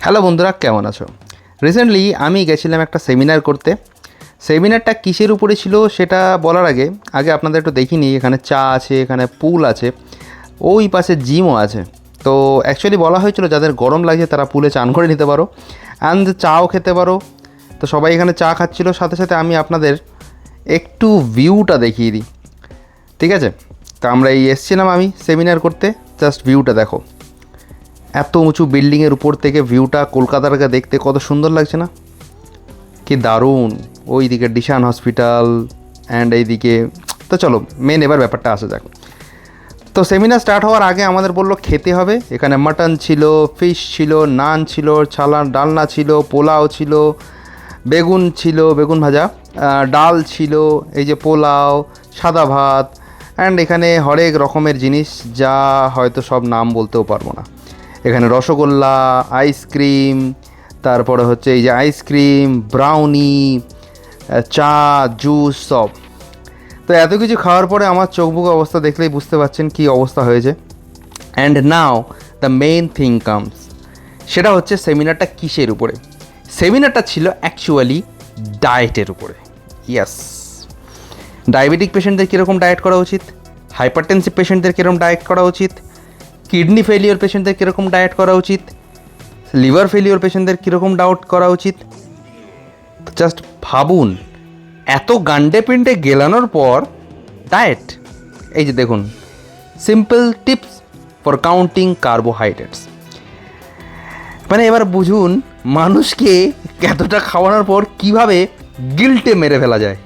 Hello বন্ধুরা, কেমন আছো? রিসেন্টলি আমি গেছিলাম একটা সেমিনার করতে। সেমিনারটা কিসের উপরে ছিল সেটা বলার আগে আপনাদের একটু দেখিনি। এখানে চা আছে, এখানে পুল আছে, ওই পাশে জিমও আছে। তো অ্যাকচুয়ালি বলা হয়েছিল যাদের গরম লাগছে তারা পুলে চান করে নিতে পারো, অ্যান্ড চাও খেতে পারো। তো সবাই এখানে চা খাচ্ছিল, সাথে সাথে আমি আপনাদের একটু ভিউটা দেখিয়ে দিই, ঠিক আছে? তো আমরা এসছিলাম আমি সেমিনার করতে, জাস্ট ভিউটা দেখো। এত উঁচু বিল্ডিংয়ের উপর থেকে ভিউটা কলকাতাটাকে দেখতে কত সুন্দর লাগছে না? কি দারুণ! ওই দিকে ডিশান হসপিটাল অ্যান্ড এইদিকে। তো চলো মেন এবার ব্যাপারটা আসা যাক। তো সেমিনার স্টার্ট হওয়ার আগে আমাদের বললো খেতে হবে। এখানে মাটন ছিল, ফিশ ছিল, নান ছিল, ছালা ডালনা ছিল, পোলাও ছিল, বেগুন ছিল, বেগুন ভাজা, ডাল ছিল, এই যে পোলাও, সাদা ভাত, অ্যান্ড এখানে হরেক রকমের জিনিস যা হয়তো সব নাম বলতেও পারবো না। এখানে রসগোল্লা, আইসক্রিম, তারপরে হচ্ছে এই যে আইসক্রিম, ব্রাউনি, চা, জুস সব। তো এত কিছু খাওয়ার পরে আমার চোখ মুখ অবস্থা দেখলেই বুঝতে পারছেন কী অবস্থা হয়েছে। And now the main thing comes, সেটা হচ্ছে সেমিনারটা কিসের উপরে? সেমিনারটা ছিল অ্যাকচুয়ালি ডায়েটের উপরে। ইয়াস, ডায়াবেটিক পেশেন্টদের কীরকম ডায়েট করা উচিত, হাইপারটেনসিভ পেশেন্টদের কীরকম ডায়েট করা উচিত, কিডনি ফেলিওর পেশেন্টদের কীরকম ডায়েট করা উচিত, লিভার ফেলিওর পেশেন্টদের কীরকম ডায়েট করা উচিত। জাস্ট ভাবুন, এত গান্ডে পিন্ডে গেলানোর পর ডায়েট। এই যে দেখুন, simple tips for counting carbohydrates. মানে এবার বুঝুন মানুষকে এতটা খাওয়ানোর পর কীভাবে গিল্টে মেরে ফেলা যায়।